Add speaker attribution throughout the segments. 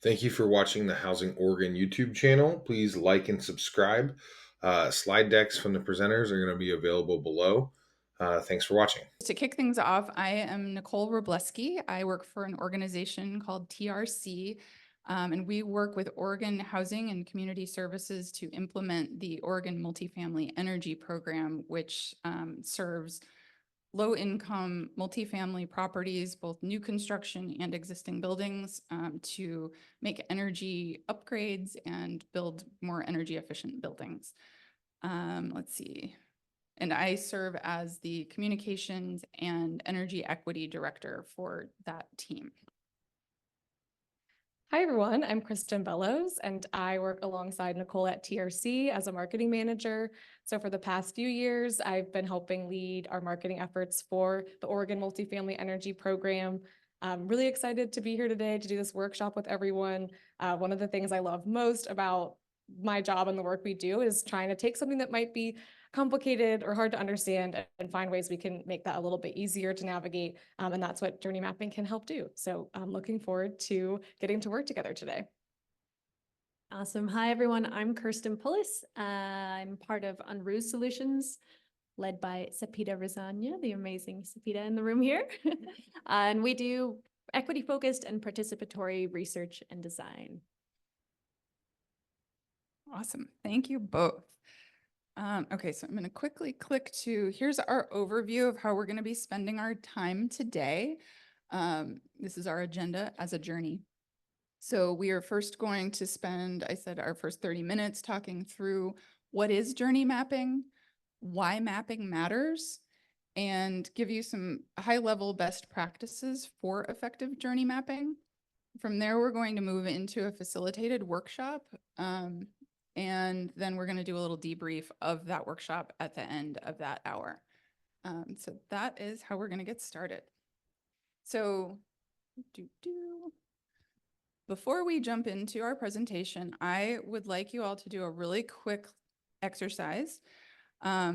Speaker 1: Thank you for watching the Housing Oregon YouTube channel. Please like and subscribe. Slide decks from the presenters are going to be available below. Thanks for watching.
Speaker 2: To kick things off, I am Nicole Robleski. I work for an organization called TRC, and we work with Oregon Housing and Community Services to implement the Oregon Multifamily Energy Program, which serves low-income multifamily properties, both new construction and existing buildings, to make energy upgrades and build more energy efficient buildings. Let's see. And I serve as the Communications and Energy Equity Director for that team.
Speaker 3: Hi, everyone. I'm Kristen Bellows, and I work alongside Nicole at TRC as a marketing manager. So for the past few years, I've been helping lead our marketing efforts for the Oregon Multifamily Energy Program. I'm really excited to be here today to do this workshop with everyone. One of the things I love most about my job and the work we do is trying to take something that might be complicated or hard to understand and find ways we can make that a little bit easier to navigate. And that's what journey mapping can help do. So I'm looking forward to getting to work together today.
Speaker 4: Awesome. Hi, everyone. I'm Kirsten Pullis. I'm part of Unruh Solutions, led by Sapita Razanya, the amazing Sapita in the room here. And we do equity-focused and participatory research and design.
Speaker 2: Awesome. Thank you both. Okay, so I'm going to quickly click to, here's our overview of how we're going to be spending our time today. This is our agenda as a journey. So we are first going to spend, I said, our first 30 minutes talking through what is journey mapping, why mapping matters, and give you some high-level best practices for effective journey mapping. From there, we're going to move into a facilitated workshop. And then we're going to do a little debrief of that workshop at the end of that hour. So that is how we're going to get started. So before we jump into our presentation, I would like you all to do a really quick exercise. I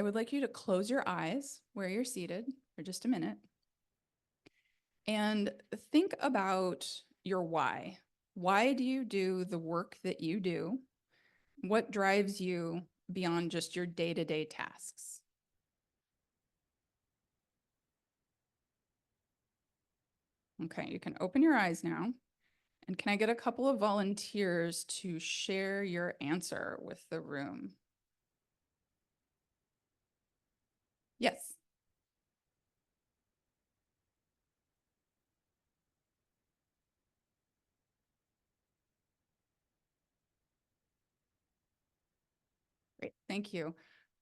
Speaker 2: would like you to close your eyes where you're seated for just a minute and think about your why. Why do you do the work that you do? What drives you beyond just your day-to-day tasks? Okay, you can open your eyes now. And can I get a couple of volunteers to share your answer with the room? Yes. Great, thank you.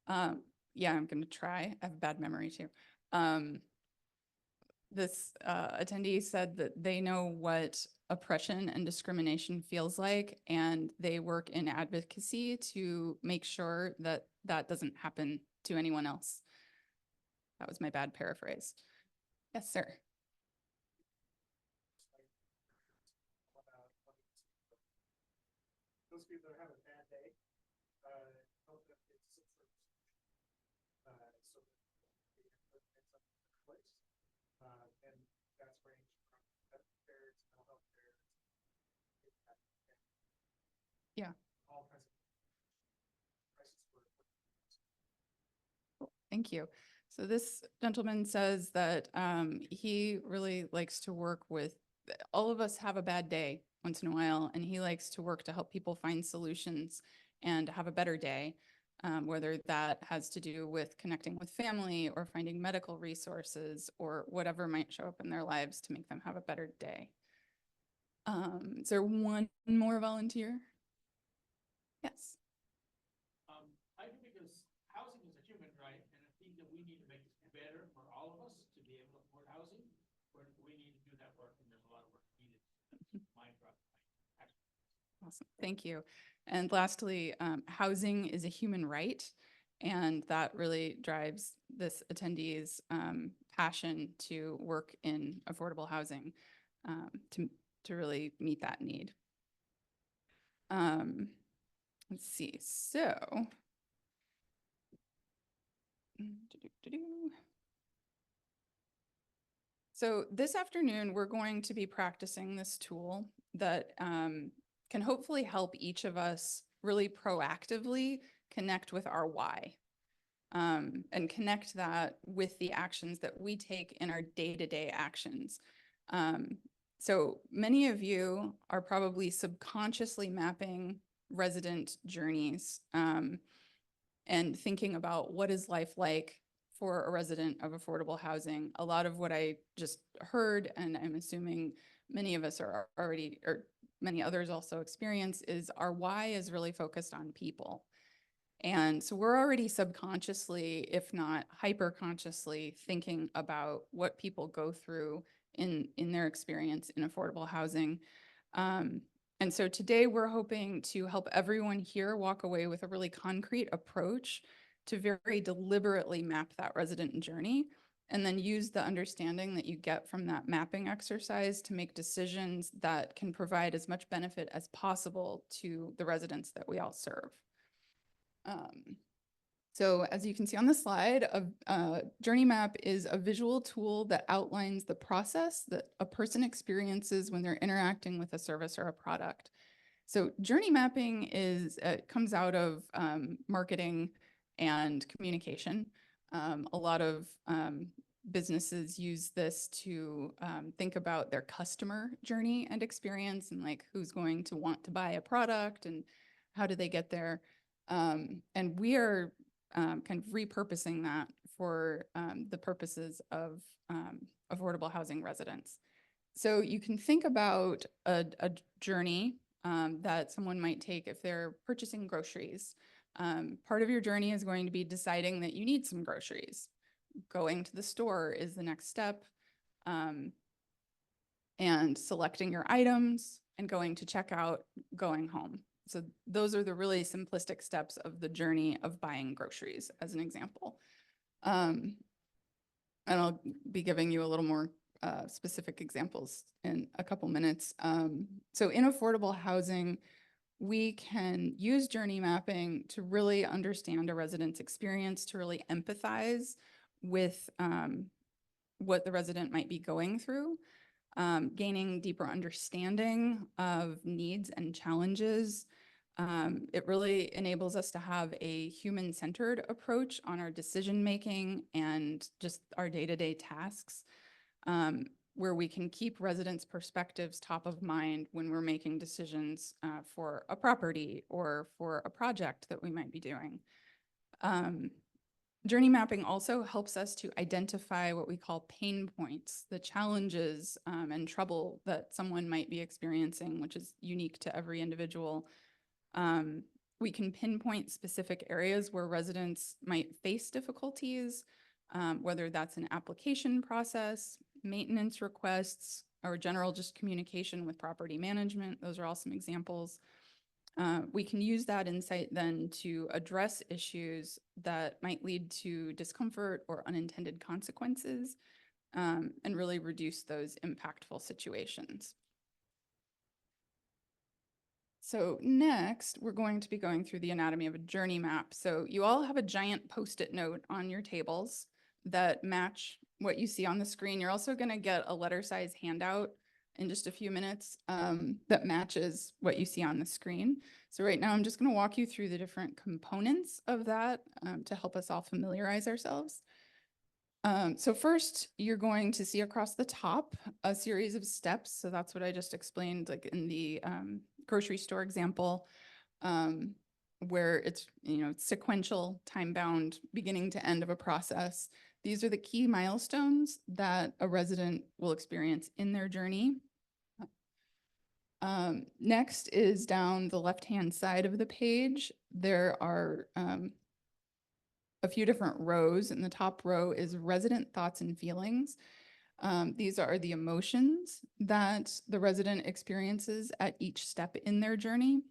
Speaker 2: Yeah, I'm going to try. I have bad memory too. This attendee said that they know what oppression and discrimination feels like, and they work in advocacy to make sure that that doesn't happen to anyone else. That was my bad paraphrase. Yes, sir.
Speaker 5: Those people that have a bad day, help them get some sort of so that they can put things up in their place. And that's range from medical care to mental health care.
Speaker 2: Yeah.
Speaker 5: All kinds of crisis work.
Speaker 2: Cool. Thank you. So this gentleman says that he really likes to work with, all of us have a bad day once in a while, and he likes to work to help people find solutions and have a better day, whether that has to do with connecting with family or finding medical resources or whatever might show up in their lives to make them have a better day. Is there one more volunteer? Yes.
Speaker 6: I think because housing is a human right, and I think that we need to make it better for all of us to be able to afford housing. We need to do that work, and there's a lot of work needed.
Speaker 2: Awesome, thank you. And lastly, housing is a human right, and that really drives this attendee's passion to work in affordable housing to really meet that need. Let's see, so. So this afternoon, we're going to be practicing this tool that can hopefully help each of us really proactively connect with our why, and connect that with the actions that we take in our day-to-day actions. So many of you are probably subconsciously mapping resident journeys, and thinking about what is life like for a resident of affordable housing. A lot of what I just heard, and I'm assuming many of us are already, or many others also experience, is our why is really focused on people. And so we're already subconsciously, if not hyper consciously, thinking about what people go through in their experience in affordable housing. And so today we're hoping to help everyone here walk away with a really concrete approach to very deliberately map that resident journey, and then use the understanding that you get from that mapping exercise to make decisions that can provide as much benefit as possible to the residents that we all serve. So as you can see on the slide, a journey map is a visual tool that outlines the process that a person experiences when they're interacting with a service or a product. So journey mapping comes out of marketing and communication. A lot of businesses use this to think about their customer journey and experience, and like who's going to want to buy a product and how do they get there. And we are kind of repurposing that for the purposes of affordable housing residents. So you can think about a journey that someone might take if they're purchasing groceries. Part of your journey is going to be deciding that you need some groceries. Going to the store is the next step, and selecting your items and going to checkout, going home. So those are the really simplistic steps of the journey of buying groceries, as an example. And I'll be giving you a little more specific examples in a couple minutes. So in affordable housing, we can use journey mapping to really understand a resident's experience, to really empathize with what the resident might be going through, gaining deeper understanding of needs and challenges. It really enables us to have a human-centered approach on our decision-making and just our day-to-day tasks, where we can keep residents' perspectives top of mind when we're making decisions for a property or for a project that we might be doing. Journey mapping also helps us to identify what we call pain points, the challenges and trouble that someone might be experiencing, which is unique to every individual. We can pinpoint specific areas where residents might face difficulties, whether that's an application process, maintenance requests, or general just communication with property management. Those are all some examples. We can use that insight then to address issues that might lead to discomfort or unintended consequences, and really reduce those impactful situations. So next, we're going to be going through the anatomy of a journey map. So you all have a giant Post-it note on your tables that match what you see on the screen. You're also going to get a letter size handout in just a few minutes that matches what you see on the screen. So right now, I'm just going to walk you through the different components of that to help us all familiarize ourselves. So first, you're going to see across the top a series of steps. So that's what I just explained, like in the grocery store example, where it's, sequential, time-bound, beginning to end of a process. These are the key milestones that a resident will experience in their journey. Next is down the left-hand side of the page. There are a few different rows, and the top row is resident thoughts and feelings. These are the emotions that the resident experiences at each step in their journey.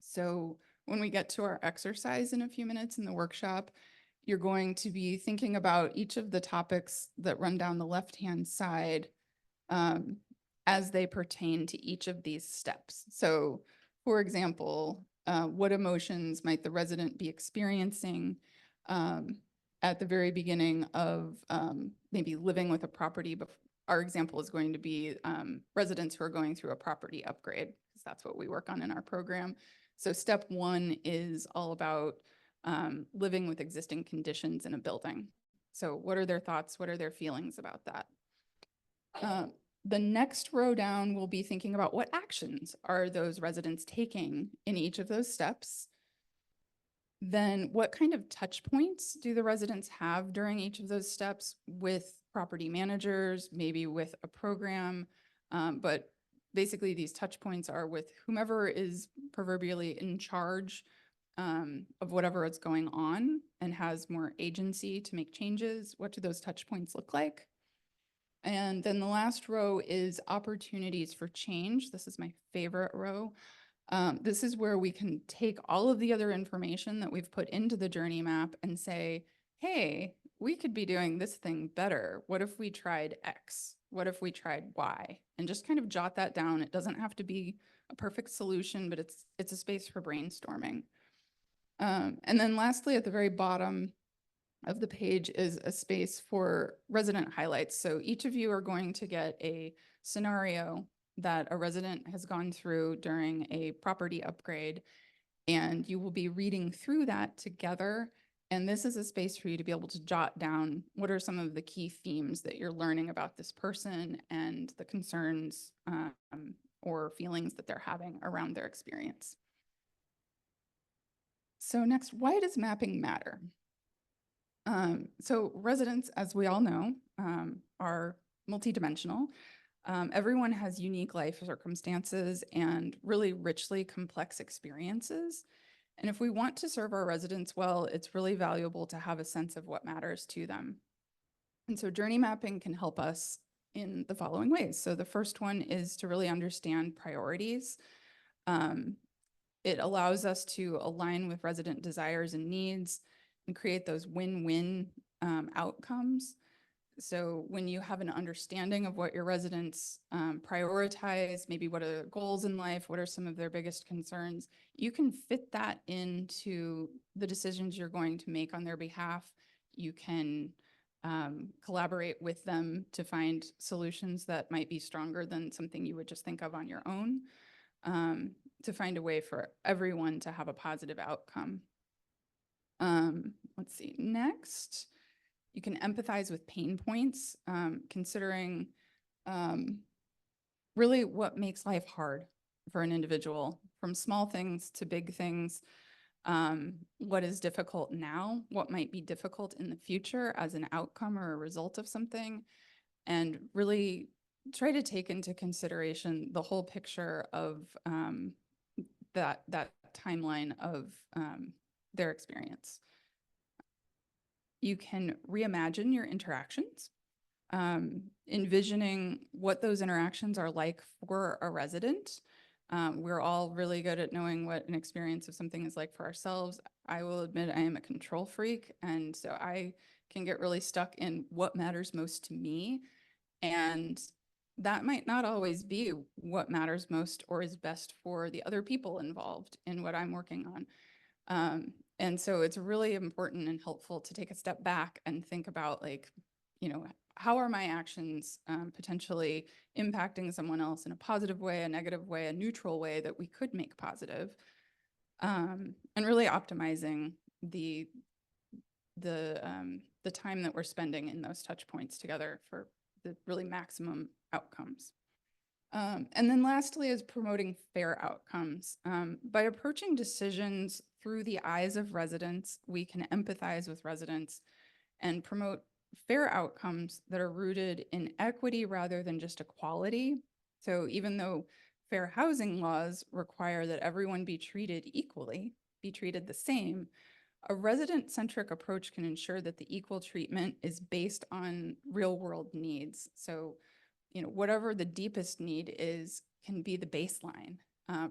Speaker 2: So when we get to our exercise in a few minutes in the workshop, you're going to be thinking about each of the topics that run down the left-hand side as they pertain to each of these steps. So, for example, what emotions might the resident be experiencing at the very beginning of maybe living with a property our example is going to be residents who are going through a property upgrade, because that's what we work on in our program. So step one is all about living with existing conditions in a building. So what are their thoughts? What are their feelings about that? The next row down, we'll be thinking about what actions are those residents taking in each of those steps. Then what kind of touch points do the residents have during each of those steps with property managers, maybe with a program? But basically these touch points are with whomever is proverbially in charge of whatever is going on and has more agency to make changes. What do those touch points look like? And then the last row is opportunities for change. This is my favorite row. This is where we can take all of the other information that we've put into the journey map and say, hey, we could be doing this thing better. What if we tried X? What if we tried Y? And just kind of jot that down. It doesn't have to be a perfect solution, but it's a space for brainstorming. And then lastly, at the very bottom of the page is a space for resident highlights. So each of you are going to get a scenario that a resident has gone through during a property upgrade, and you will be reading through that together. And this is a space for you to be able to jot down what are some of the key themes that you're learning about this person and the concerns or feelings that they're having around their experience. So next, why does mapping matter? So residents, as we all know, are multidimensional. Everyone has unique life circumstances and really richly complex experiences. And if we want to serve our residents well, it's really valuable to have a sense of what matters to them. And so journey mapping can help us in the following ways. So the first one is to really understand priorities. It allows us to align with resident desires and needs and create those win-win outcomes. So when you have an understanding of what your residents prioritize, maybe what are their goals in life, what are some of their biggest concerns, you can fit that into the decisions you're going to make on their behalf. You can collaborate with them to find solutions that might be stronger than something you would just think of on your own, to find a way for everyone to have a positive outcome. Let's see, next, you can empathize with pain points, considering really what makes life hard for an individual, from small things to big things. What is difficult now, what might be difficult in the future as an outcome or a result of something, and really try to take into consideration the whole picture of that timeline of their experience. You can reimagine your interactions, envisioning what those interactions are like for a resident. We're all really good at knowing what an experience of something is like for ourselves. I will admit I am a control freak, and so I can get really stuck in what matters most to me. And that might not always be what matters most or is best for the other people involved in what I'm working on. And so it's really important and helpful to take a step back and think about, like, you know, how are my actions potentially impacting someone else in a positive way, a negative way, a neutral way that we could make positive, and really optimizing the time that we're spending in those touch points together for the really maximum outcomes. And then lastly is promoting fair outcomes. By approaching decisions through the eyes of residents, we can empathize with residents and promote fair outcomes that are rooted in equity rather than just equality. So even though fair housing laws require that everyone be treated equally, be treated the same, a resident-centric approach can ensure that the equal treatment is based on real-world needs. So, you know, whatever the deepest need is can be the baseline,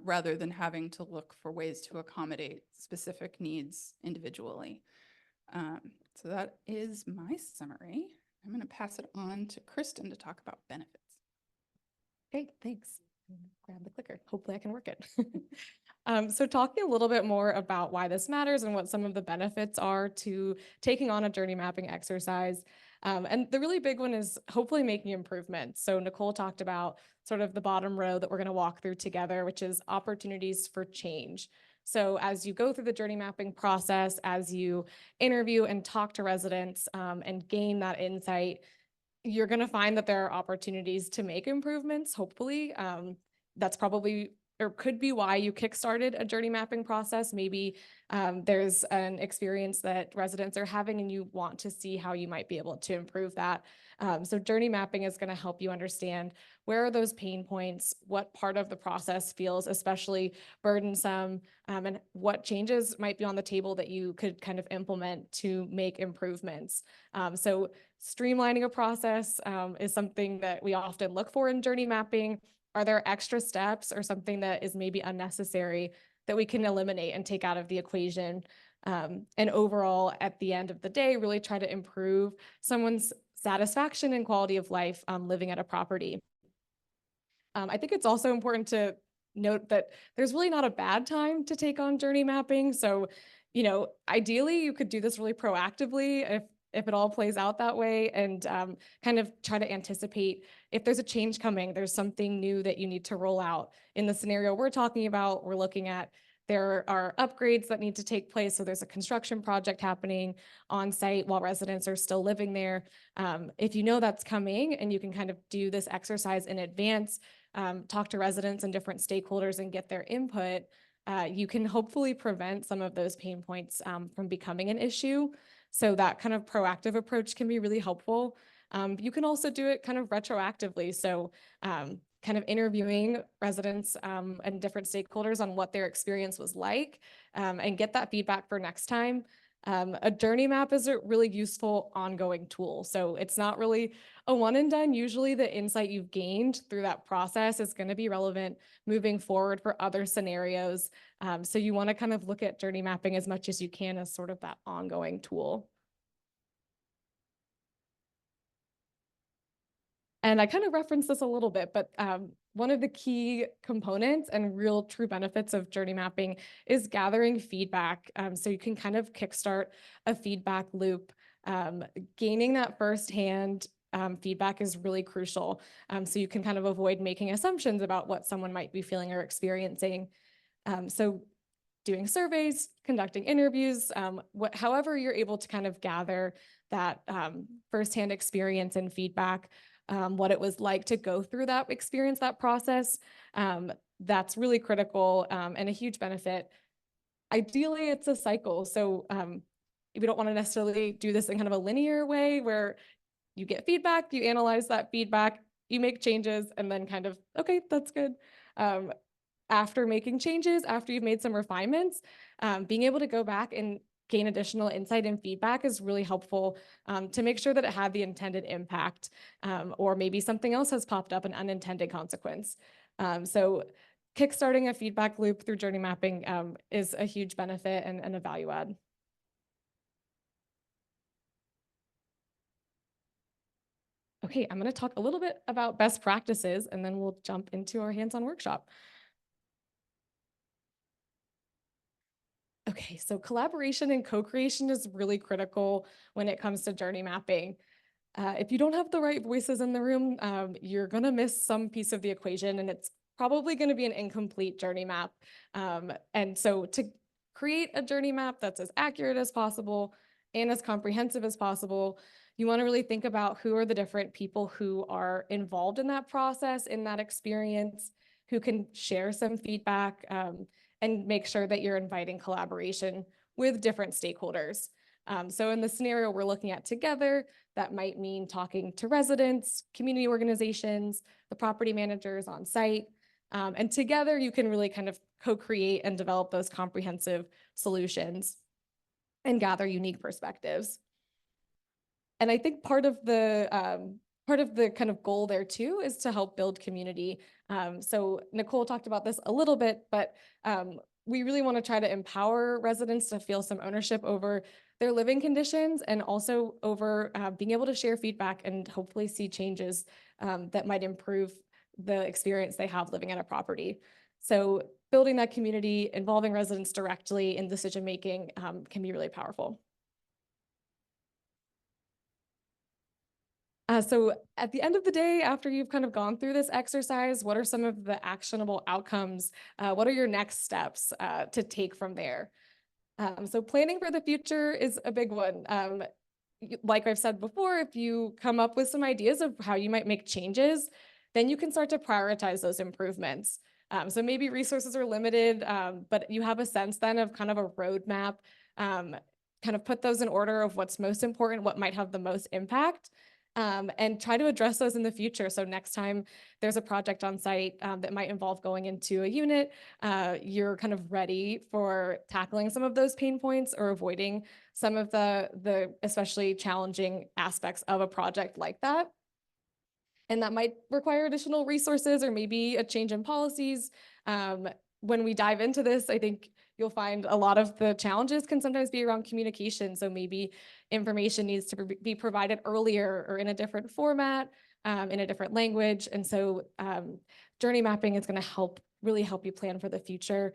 Speaker 2: rather than having to look for ways to accommodate specific needs individually. So that is my summary. I'm going to pass it on to Kristen to talk about benefits.
Speaker 3: Great, thanks. Grab the clicker. Hopefully I can work it. So talking a little bit more about why this matters and what some of the benefits are to taking on a journey mapping exercise. And the really big one is hopefully making improvements. So Nicole talked about sort of the bottom row that we're going to walk through together, which is opportunities for change. So as you go through the journey mapping process, as you interview and talk to residents and gain that insight, you're going to find that there are opportunities to make improvements, hopefully. That's probably or could be why you kickstarted a journey mapping process. Maybe there's an experience that residents are having and you want to see how you might be able to improve that. So journey mapping is going to help you understand where are those pain points, what part of the process feels especially burdensome, and what changes might be on the table that you could kind of implement to make improvements. So streamlining a process is something that we often look for in journey mapping. Are there extra steps or something that is maybe unnecessary that we can eliminate and take out of the equation? And overall, at the end of the day, really try to improve someone's satisfaction and quality of life living at a property. I think it's also important to note that there's really not a bad time to take on journey mapping. So, ideally you could do this really proactively if it all plays out that way, and kind of try to anticipate if there's a change coming, there's something new that you need to roll out. In the scenario we're talking about, we're looking at there are upgrades that need to take place. So there's a construction project happening on site while residents are still living there. If you know that's coming and you can kind of do this exercise in advance, talk to residents and different stakeholders and get their input, you can hopefully prevent some of those pain points from becoming an issue. So that kind of proactive approach can be really helpful. You can also do it kind of retroactively. So kind of interviewing residents and different stakeholders on what their experience was like, and get that feedback for next time. A journey map is a really useful ongoing tool. So it's not really a one and done. Usually the insight you've gained through that process is going to be relevant moving forward for other scenarios. So you want to kind of look at journey mapping as much as you can as sort of that ongoing tool. And I kind of referenced this a little bit, but one of the key components and real true benefits of journey mapping is gathering feedback. So you can kind of kickstart a feedback loop. Gaining that firsthand feedback is really crucial. So you can kind of avoid making assumptions about what someone might be feeling or experiencing. So doing surveys, conducting interviews, however you're able to kind of gather that firsthand experience and feedback, what it was like to go through that experience, that process, that's really critical and a huge benefit. Ideally, it's a cycle. So we don't want to necessarily do this in kind of a linear way where you get feedback, you analyze that feedback, you make changes, and then kind of, okay, that's good. After making changes, after you've made some refinements, being able to go back and gain additional insight and feedback is really helpful to make sure that it had the intended impact, or maybe something else has popped up, an unintended consequence. So kickstarting a feedback loop through journey mapping is a huge benefit and a value add. Okay, I'm going to talk a little bit about best practices and then we'll jump into our hands-on workshop. Okay, so collaboration and co-creation is really critical when it comes to journey mapping. If you don't have the right voices in the room, you're going to miss some piece of the equation and it's probably going to be an incomplete journey map. And so to create a journey map that's as accurate as possible and as comprehensive as possible, you want to really think about who are the different people who are involved in that process, in that experience, who can share some feedback, and make sure that you're inviting collaboration with different stakeholders. So in the scenario we're looking at together, that might mean talking to residents, community organizations, the property managers on site, and together you can really kind of co-create and develop those comprehensive solutions and gather unique perspectives. And I think part of the kind of goal there too is to help build community. So Nicole talked about this a little bit, but we really want to try to empower residents to feel some ownership over their living conditions and also over being able to share feedback and hopefully see changes that might improve the experience they have living at a property. So building that community, involving residents directly in decision-making can be really powerful. So at the end of the day, after you've kind of gone through this exercise, what are some of the actionable outcomes? What are your next steps to take from there? So planning for the future is a big one. Like I've said before, if you come up with some ideas of how you might make changes, then you can start to prioritize those improvements. So maybe resources are limited, but you have a sense then of kind of a roadmap, kind of put those in order of what's most important, what might have the most impact, and try to address those in the future. So next time there's a project on site that might involve going into a unit, you're kind of ready for tackling some of those pain points or avoiding some of the especially challenging aspects of a project like that. And that might require additional resources or maybe a change in policies. When we dive into this, I think you'll find a lot of the challenges can sometimes be around communication. So maybe information needs to be provided earlier or in a different format, in a different language. And so journey mapping is going to really help you plan for the future,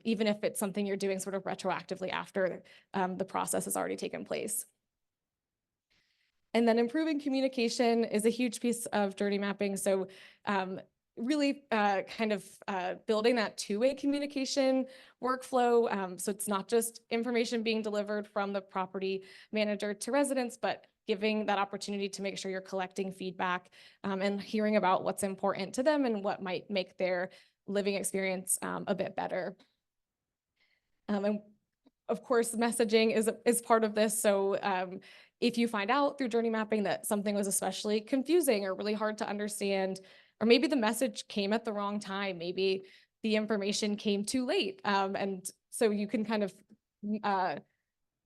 Speaker 3: even if it's something you're doing sort of retroactively after the process has already taken place. And then improving communication is a huge piece of journey mapping. So really kind of building that two-way communication workflow. So it's not just information being delivered from the property manager to residents, but giving that opportunity to make sure you're collecting feedback and hearing about what's important to them and what might make their living experience a bit better. And of course, messaging is part of this. So if you find out through journey mapping that something was especially confusing or really hard to understand, or maybe the message came at the wrong time, maybe the information came too late. And so you can kind of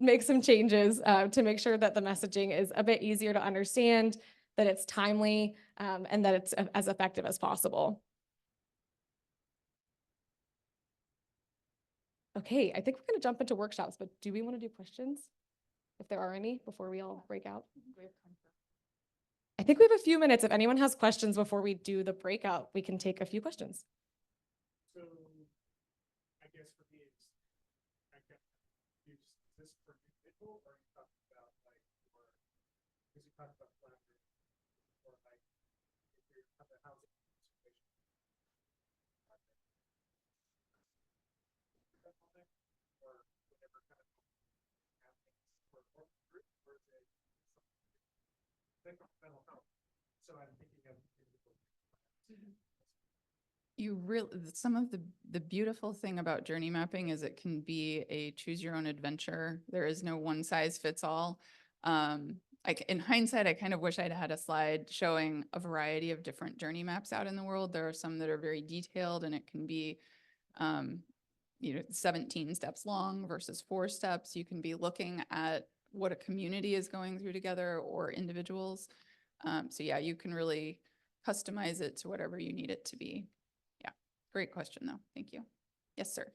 Speaker 3: make some changes to make sure that the messaging is a bit easier to understand, that it's timely, and that it's as effective as possible. Okay, I think we're going to jump into workshops, but do we want to do questions? If there are any, before we all break out? I think we have a few minutes. If anyone has questions before we do the breakout, we can take a few questions.
Speaker 5: So I guess for me, it's I can use this for individual, or you talking about like for because you talked about collaborating or like if you have a housing situation or whatever kind of happening for a group, or is it something mental health? So I'm thinking of individual.
Speaker 2: You really, some of the beautiful thing about journey mapping is it can be a choose your own adventure. There is no one size fits all. In hindsight, I kind of wish I'd had a slide showing a variety of different journey maps out in the world. There are some that are very detailed and it can be, 17 steps long versus 4 steps. You can be looking at what a community is going through together or individuals. So yeah, you can really customize it to whatever you need it to be. Yeah, great question though. Thank you. Yes, sir.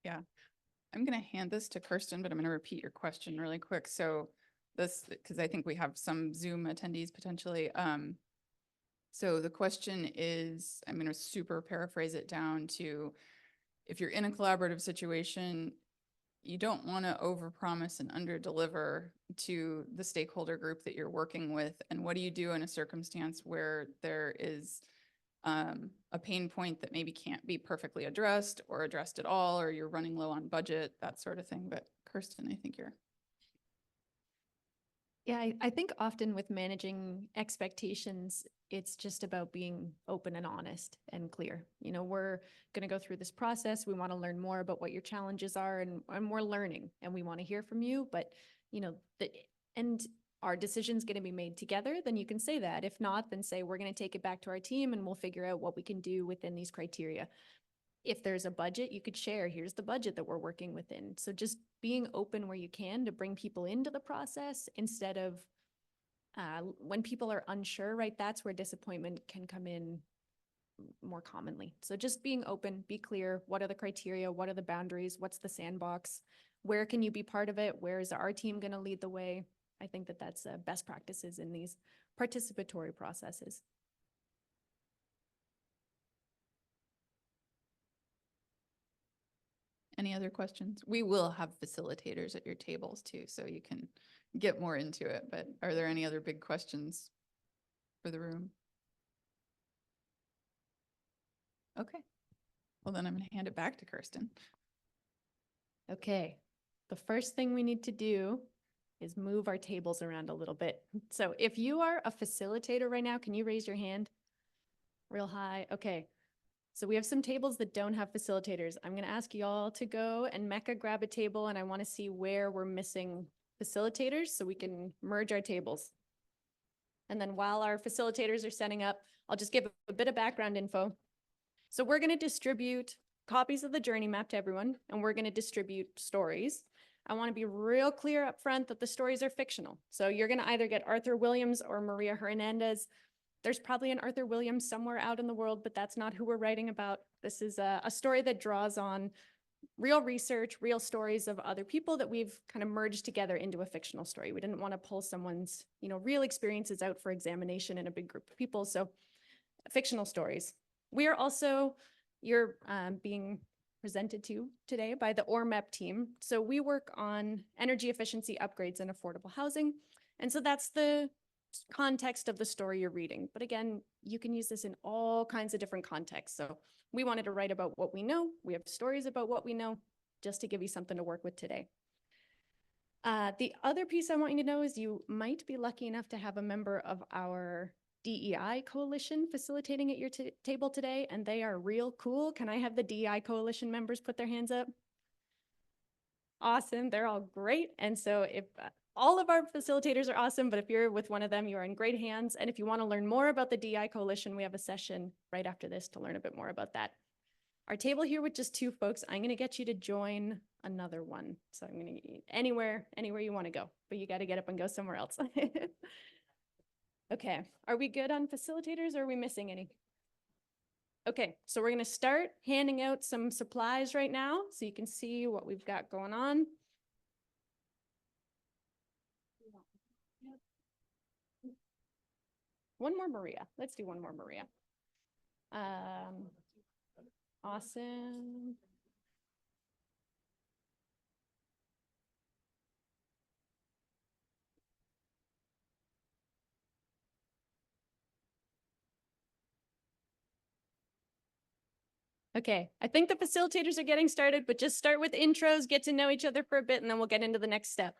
Speaker 2: Yeah, I'm going to hand this to Kirsten, but I'm going to repeat your question really quick. So this, because I think we have some Zoom attendees potentially. So the question is, I'm going to super paraphrase it down to, if you're in a collaborative situation, you don't want to overpromise and underdeliver to the stakeholder group that you're working with. And what do you do in a circumstance where there is a pain point that maybe can't be perfectly addressed or addressed at all, or you're running low on budget, that sort of thing. But Kirsten, I think you're.
Speaker 4: Yeah, I think often with managing expectations, it's just about being open and honest and clear. You know, we're going to go through this process. We want to learn more about what your challenges are, and we're learning and we want to hear from you. But, you know, and our decision's going to be made together, then you can say that. If not, then say we're going to take it back to our team and we'll figure out what we can do within these criteria. If there's a budget, you could share, here's the budget that we're working within. So just being open where you can to bring people into the process instead of when people are unsure, right? That's where disappointment can come in more commonly. So just being open, be clear. What are the criteria? What are the boundaries? What's the sandbox? Where can you be part of it? Where is our team going to lead the way? I think that that's best practices in these participatory processes.
Speaker 2: Any other questions? We will have facilitators at your tables too, so you can get more into it. But are there any other big questions for the room? Okay. Well, then I'm going to hand it back to Kirsten.
Speaker 4: Okay. The first thing we need to do is move our tables around a little bit. So if you are a facilitator right now, can you raise your hand real high? Okay. So we have some tables that don't have facilitators. I'm going to ask y'all to go and Mecca grab a table, and I want to see where we're missing facilitators so we can merge our tables. And then while our facilitators are setting up, I'll just give a bit of background info. So we're going to distribute copies of the journey map to everyone, and we're going to distribute stories. I want to be real clear up front that the stories are fictional. So you're going to either get Arthur Williams or Maria Hernandez. There's probably an Arthur Williams somewhere out in the world, but that's not who we're writing about. This is a story that draws on real research, real stories of other people that we've kind of merged together into a fictional story. We didn't want to pull someone's, real experiences out for examination in a big group of people. So fictional stories. We are also, you're being presented to today by the ORMEP team. So we work on energy efficiency upgrades in affordable housing. And so that's the context of the story you're reading. But again, you can use this in all kinds of different contexts. So we wanted to write about what we know. We have stories about what we know, just to give you something to work with today. The other piece I want you to know is you might be lucky enough to have a member of our DEI coalition facilitating at your table today, and they are real cool. Can I have the DEI coalition members put their hands up? Awesome, they're all great. And so if all of our facilitators are awesome, but if you're with one of them, you are in great hands. And if you want to learn more about the DEI coalition, we have a session right after this to learn a bit more about that. Our table here with just 2 folks, I'm going to get you to join another one. So I'm going to anywhere you want to go, but you got to get up and go somewhere else. Okay, are we good on facilitators or are we missing any? Okay, so we're going to start handing out some supplies right now so you can see what we've got going on. One more Maria. Let's do one more Maria. Awesome. Okay, I think the facilitators are getting started, but just start with intros, get to know each other for a bit, and then we'll get into the next step.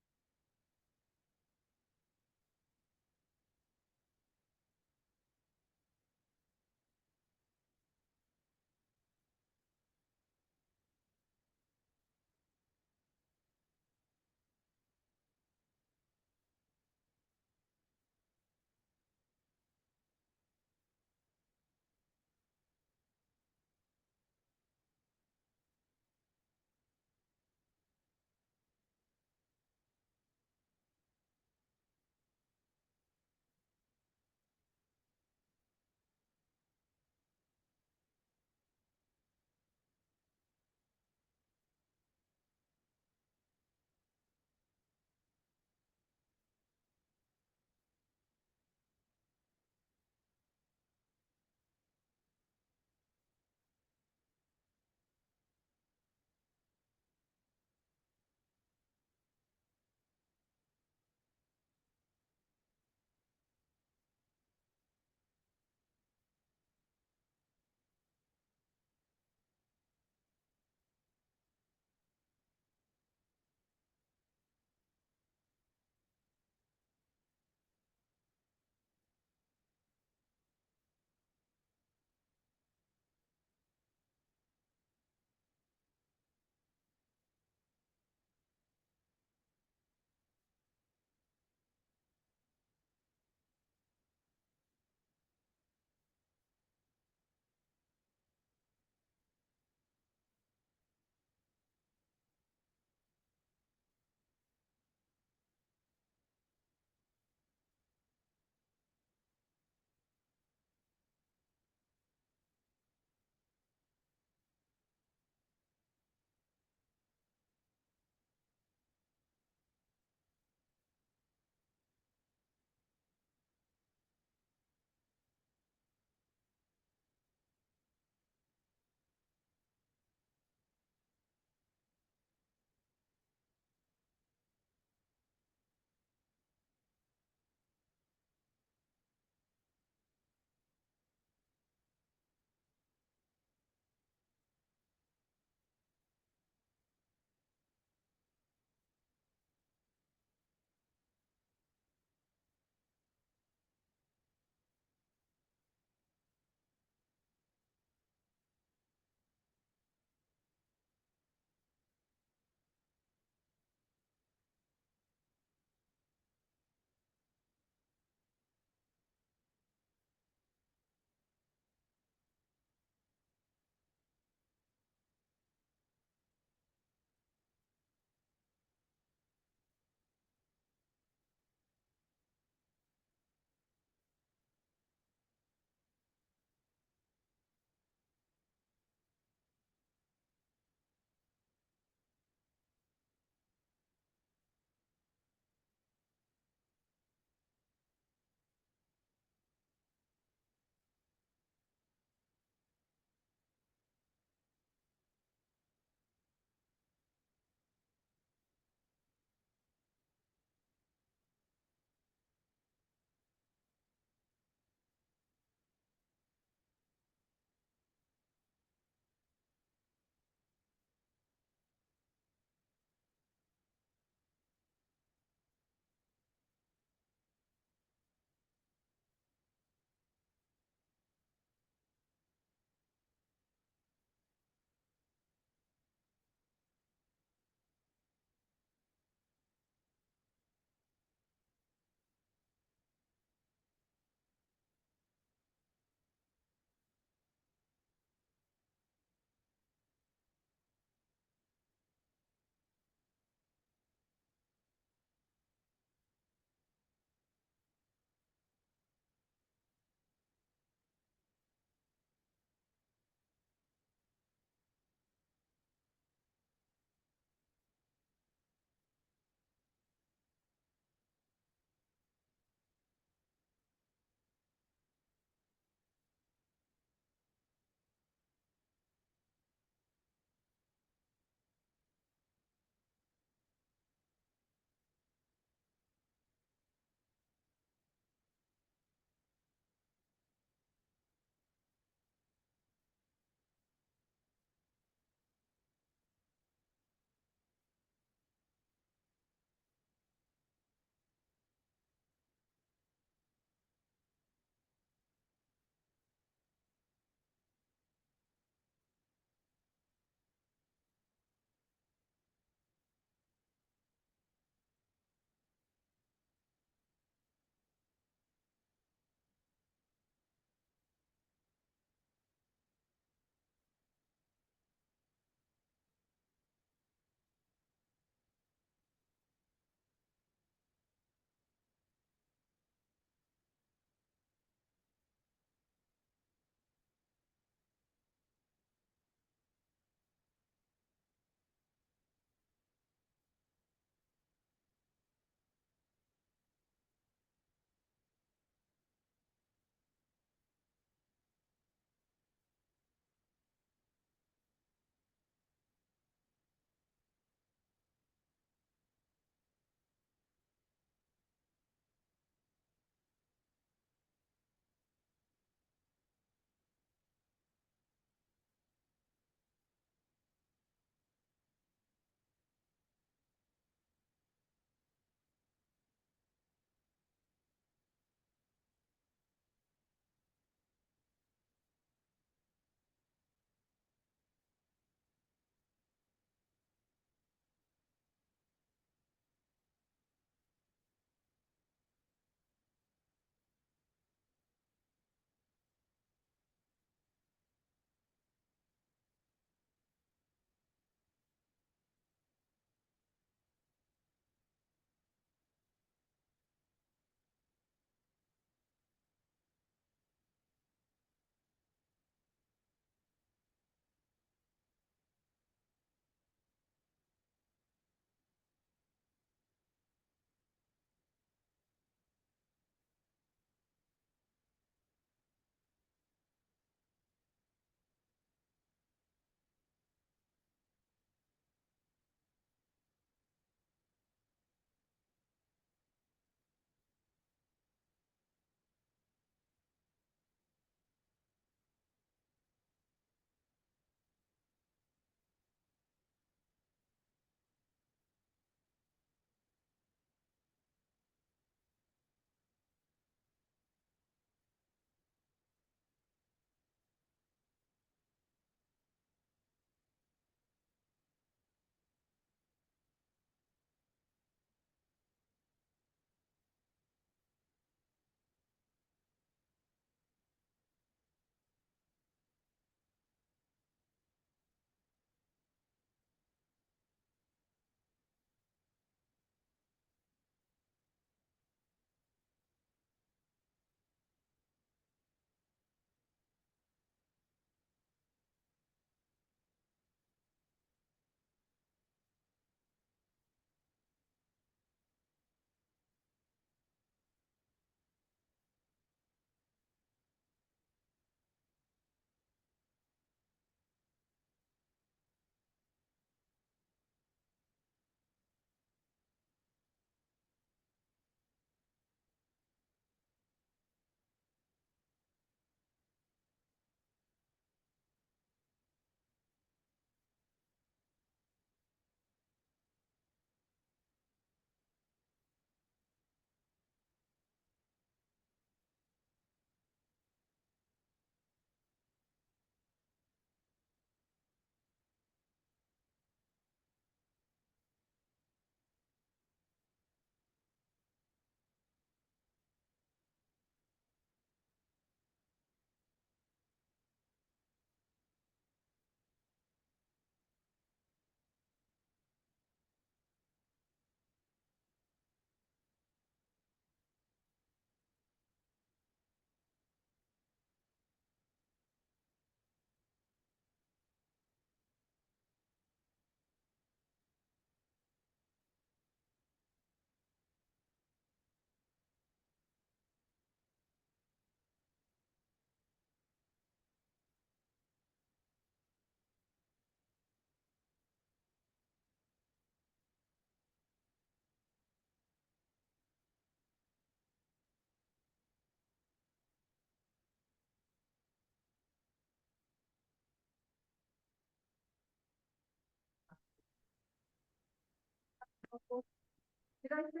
Speaker 7: Did I say?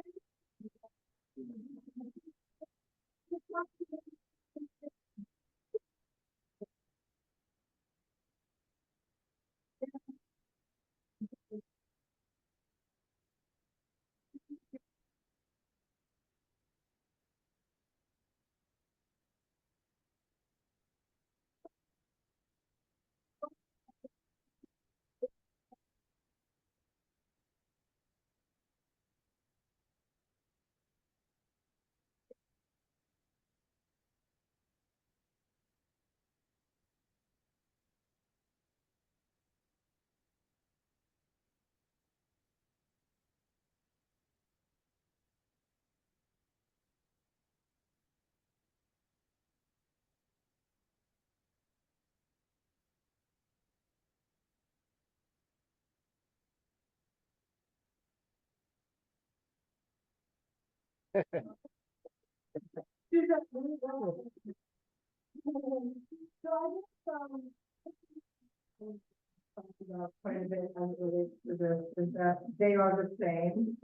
Speaker 7: Quite a bit as it relates to this is that they are the same.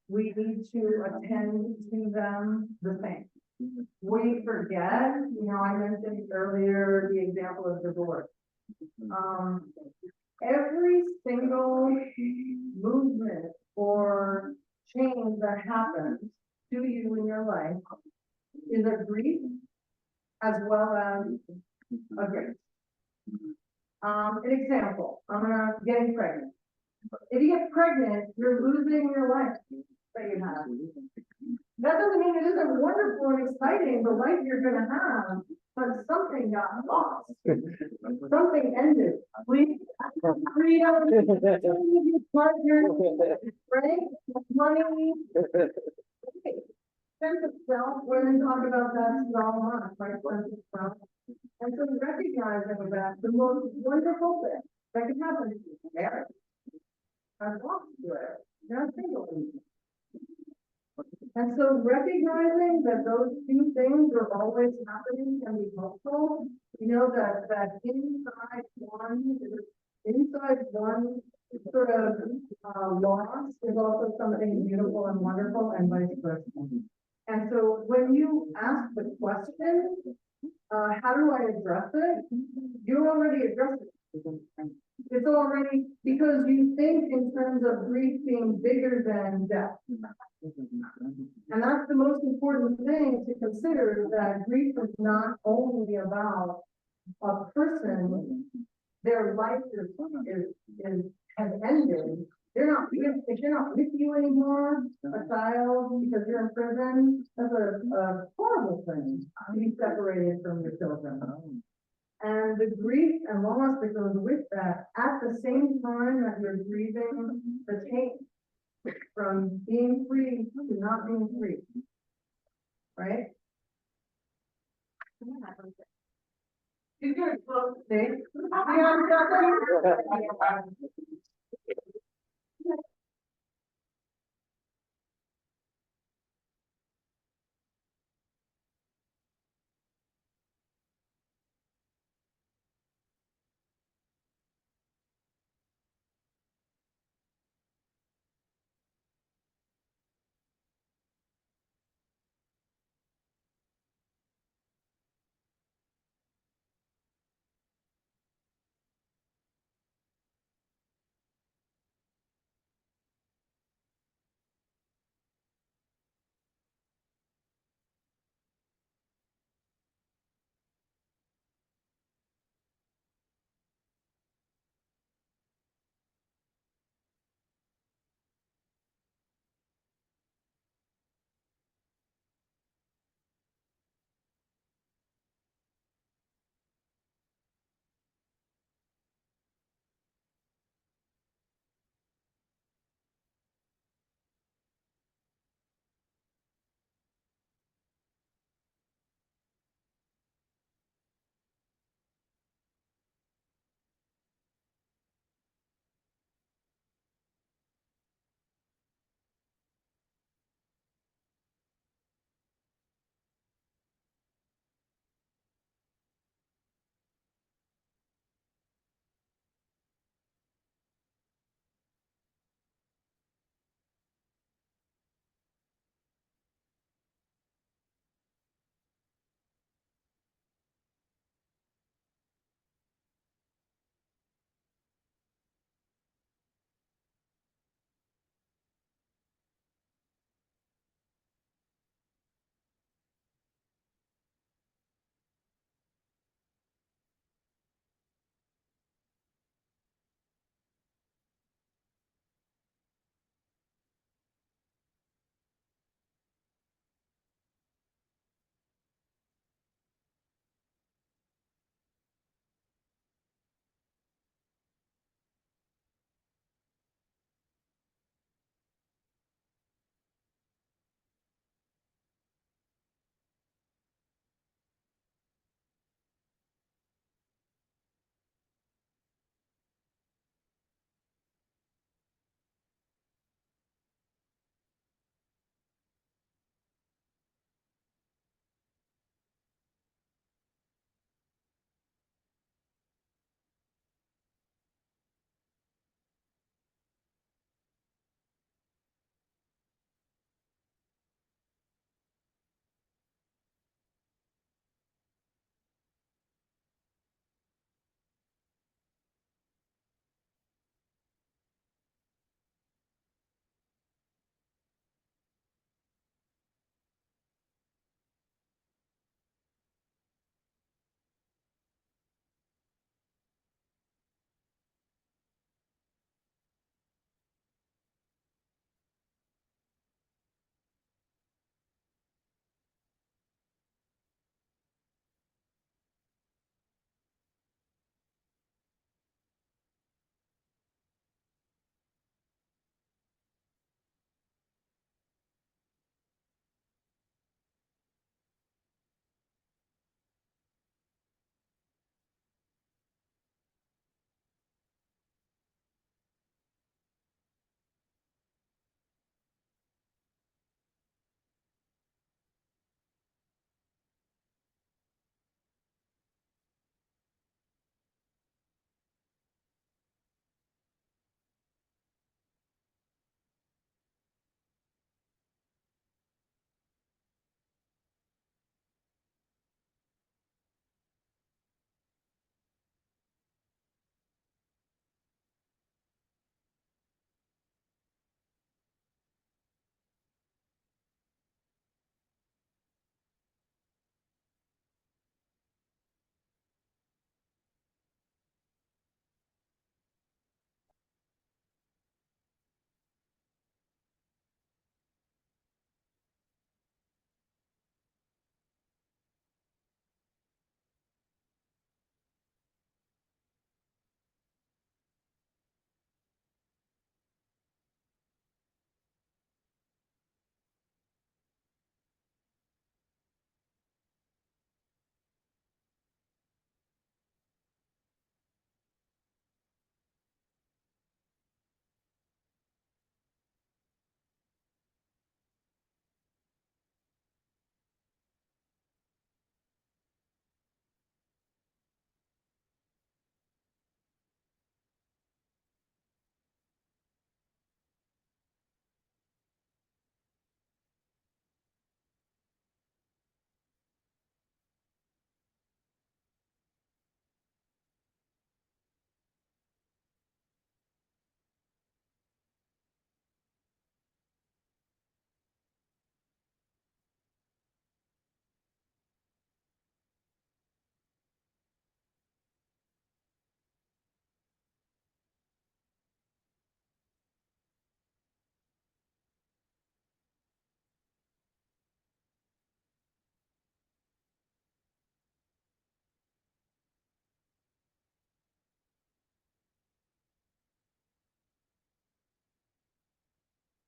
Speaker 7: We need to attend to them the same. We forget, I mentioned earlier the example of divorce. Every single movement or change that happens to you in your life is a grief as well as a grace. An example, getting pregnant. If you get pregnant, you're losing your life that you have. That doesn't mean it isn't wonderful and exciting, the life you're gonna have, but something got lost. Something ended. Freedom, partner, right? Money. Sense of self, women talk about that so much, right? Sense of self. And so recognizing that the most wonderful thing that can happen to you, marriage, I've walked through it, they're single. And so recognizing that those two things are always happening can be helpful. That inside one sort of loss is also something beautiful and wonderful and vice versa. And so when you ask the question, how do I address it? You already addressed it. It's already, because you think in terms of grief being bigger than death. And that's the most important thing to consider, that grief is not only about a person, their life has ended. If you're not with you anymore, a child, because you're in prison, that's a horrible thing to be separated from your children. And the grief and loss that goes with that, at the same time that you're grieving the change from being free to not being free, right? You're gonna close this.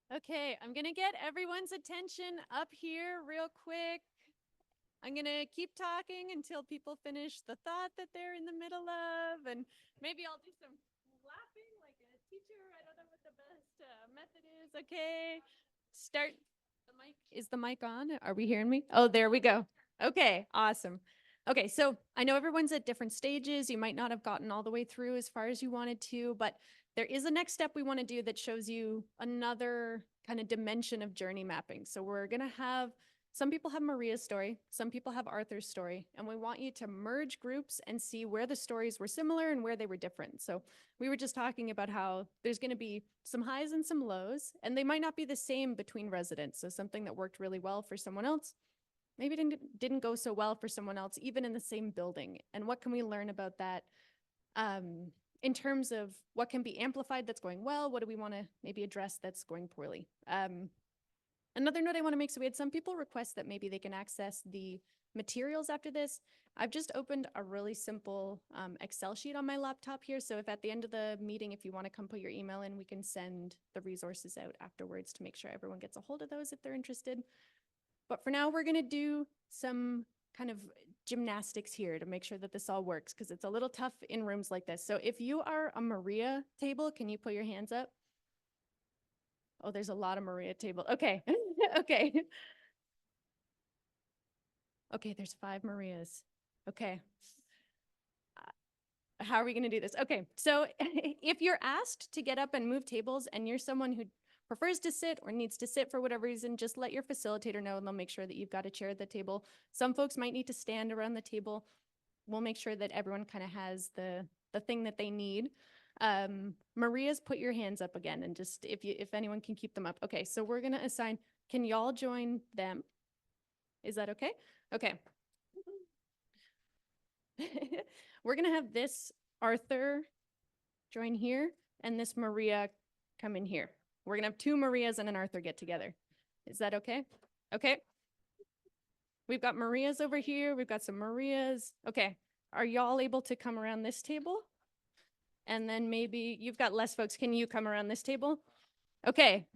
Speaker 4: Okay, I'm gonna get everyone's attention up here real quick. I'm gonna keep talking until people finish the thought that they're in the middle of, and maybe I'll do some laughing like a teacher. I don't know what the best method is. Okay, start. The mic is the mic on? Are we hearing me? Oh, there we go. Okay, awesome. Okay, so I know everyone's at different stages. You might not have gotten all the way through as far as you wanted to, but there is a next step we want to do that shows you another kind of dimension of journey mapping. So we're going to have some people have Maria's story, some people have Arthur's story, and we want you to merge groups and see where the stories were similar and where they were different. So we were just talking about how there's going to be some highs and some lows, and they might not be the same between residents. So something that worked really well for someone else maybe didn't go so well for someone else, even in the same building. And what can we learn about that? In terms of what can be amplified that's going well, what do we want to maybe address that's going poorly? Another note I want to make, so we had some people request that maybe they can access the materials after this. I've just opened a really simple Excel sheet on my laptop here. So if at the end of the meeting, if you want to come put your email in, we can send the resources out afterwards to make sure everyone gets a hold of those if they're interested. But for now, we're going to do some kind of gymnastics here to make sure that this all works, because it's a little tough in rooms like this. So if you are a Maria table, can you put your hands up? Oh, there's a lot of Maria table. Okay. Okay. Okay, there's 5 Marias. Okay. How are we going to do this? Okay, so if you're asked to get up and move tables and you're someone who prefers to sit or needs to sit for whatever reason, just let your facilitator know and they'll make sure that you've got a chair at the table. Some folks might need to stand around the table. We'll make sure that everyone kind of has the thing that they need. Maria's, put your hands up again, and just if anyone can keep them up. Okay, so we're going to assign, can y'all join them? Is that okay? Okay. We're going to have this Arthur join here and this Maria come in here. We're going to have 2 Marias and an Arthur get together. Is that okay? Okay. We've got Marias over here. We've got some Marias. Okay. Are y'all able to come around this table? And then maybe you've got less folks. Can you come around this table? Okay.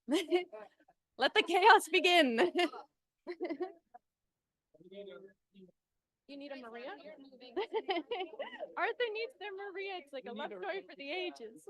Speaker 4: Let the chaos begin. You need a Maria? Arthur needs their Maria. It's like a love story for the ages.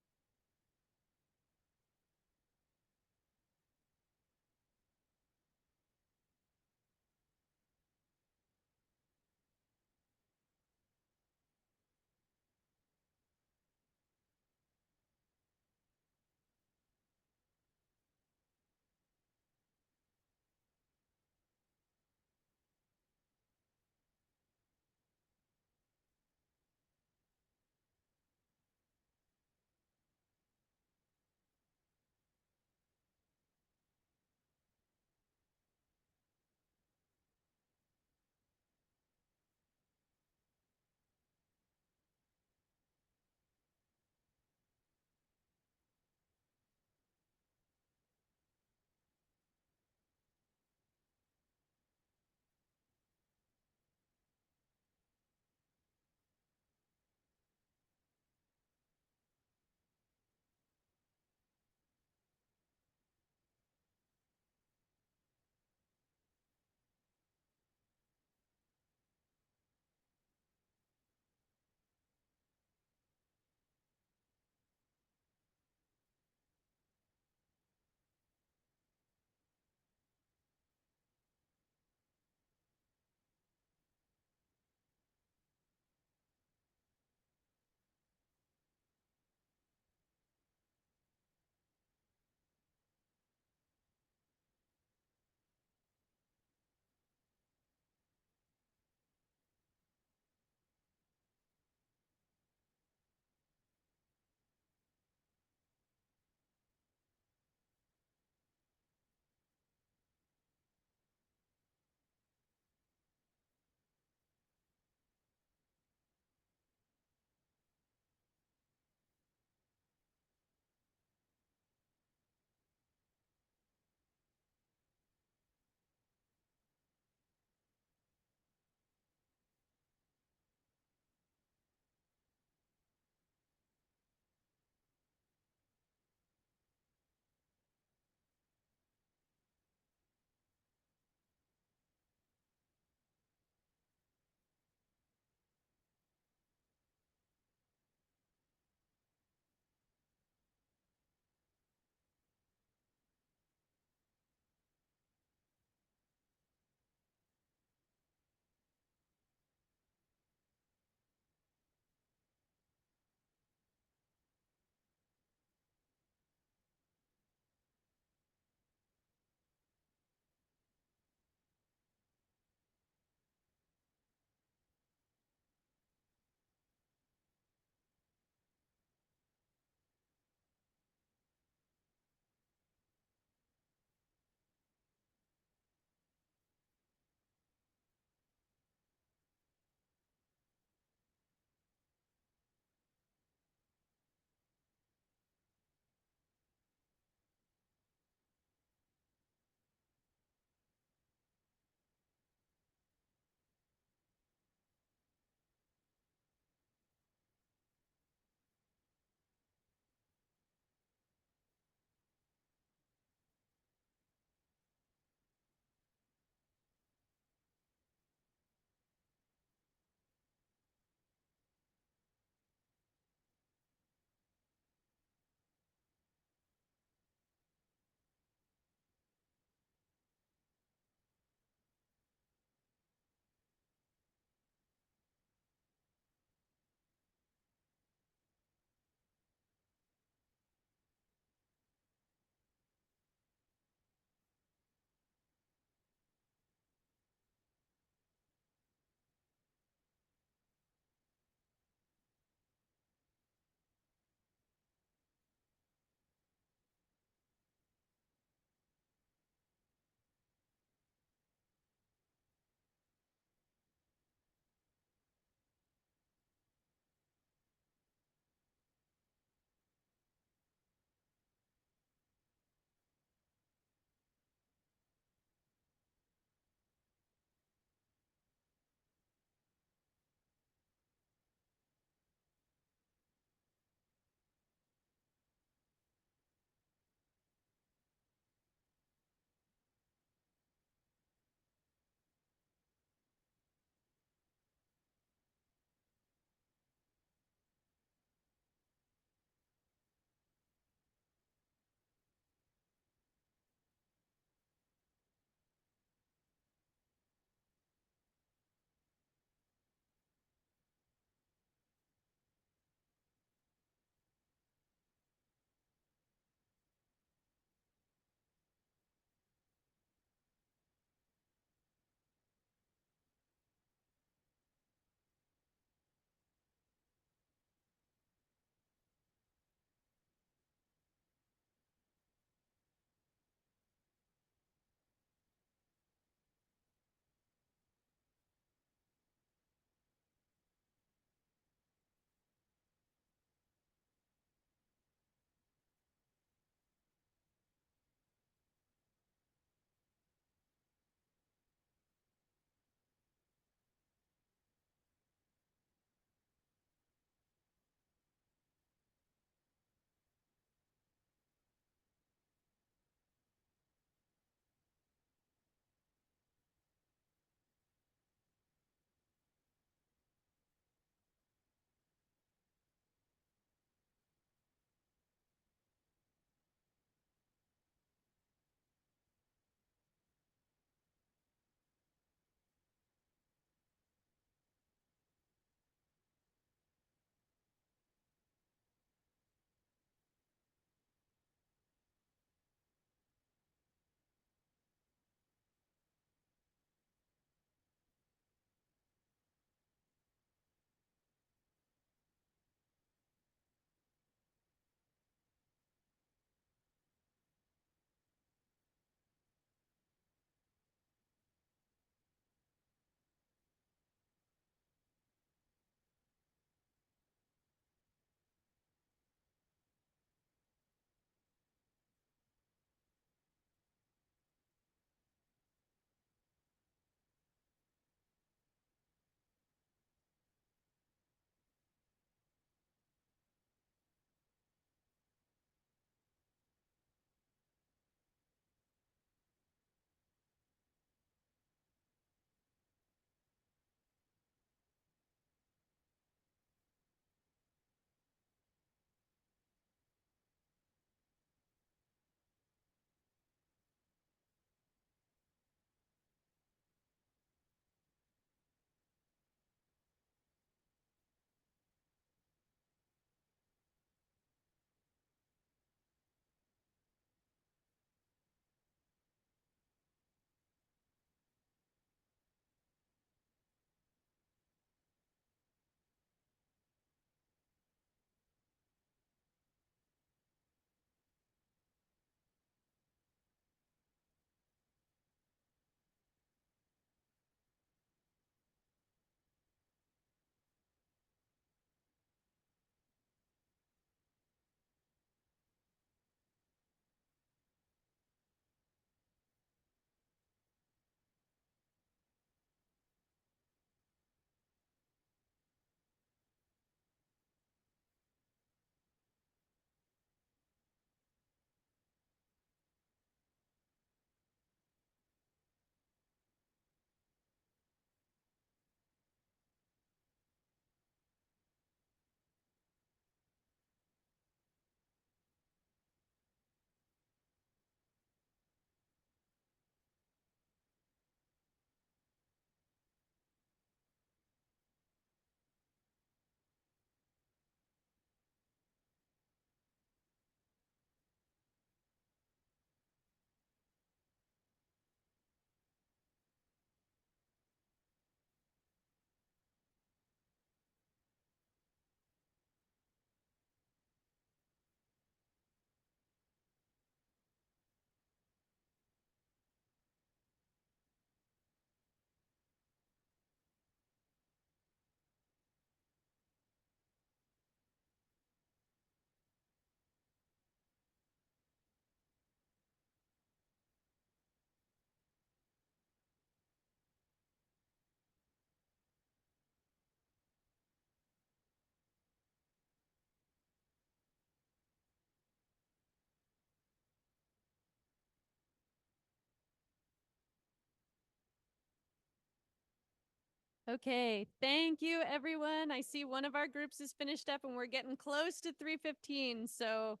Speaker 4: Okay, thank you, everyone. I see one of our groups is finished up and we're getting close to 3:15, so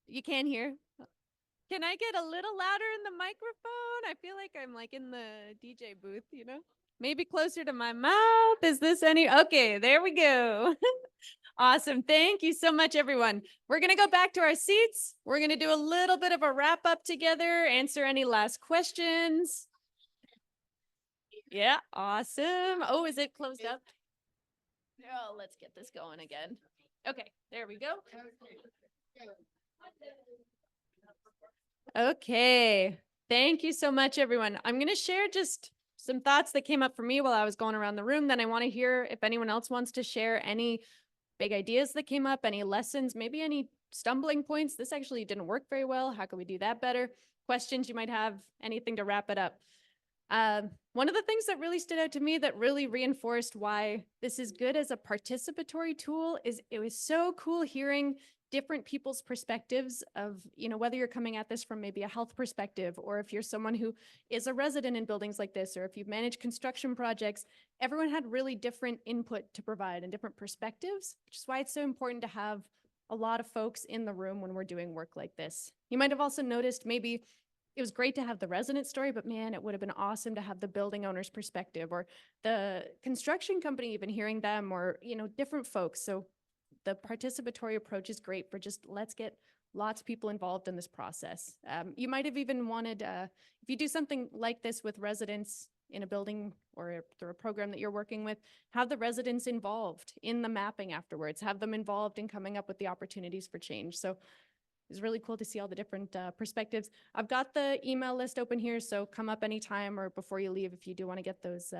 Speaker 4: you can't hear. Can I get a little louder in the microphone? I feel like I'm like in the DJ booth, you know? Maybe closer to my mouth. Is this any? Okay, there we go. Awesome. Thank you so much, everyone. We're going to go back to our seats. We're going to do a little bit of a wrap up together, answer any last questions. Yeah, awesome. Oh, is it closed up? Oh, let's get this going again. Okay, there we go. Okay, thank you so much, everyone. I'm going to share just some thoughts that came up for me while I was going around the room. Then I want to hear if anyone else wants to share any big ideas that came up, any lessons, maybe any stumbling points. This actually didn't work very well. How can we do that better? Questions you might have, anything to wrap it up. One of the things that really stood out to me that really reinforced why this is good as a participatory tool is it was so cool hearing different people's perspectives of, whether you're coming at this from maybe a health perspective, or if you're someone who is a resident in buildings like this, or if you've managed construction projects, everyone had really different input to provide and different perspectives, which is why it's so important to have a lot of folks in the room when we're doing work like this. You might have also noticed maybe it was great to have the resident story, but man, it would have been awesome to have the building owner's perspective or the construction company, even hearing them, or, different folks. So the participatory approach is great for just let's get lots of people involved in this process. You might have even wanted, if you do something like this with residents in a building or through a program that you're working with, have the residents involved in the mapping afterwards, have them involved in coming up with the opportunities for change. So it's really cool to see all the different perspectives. I've got the email list open here, so come up anytime or before you leave if you do want to get those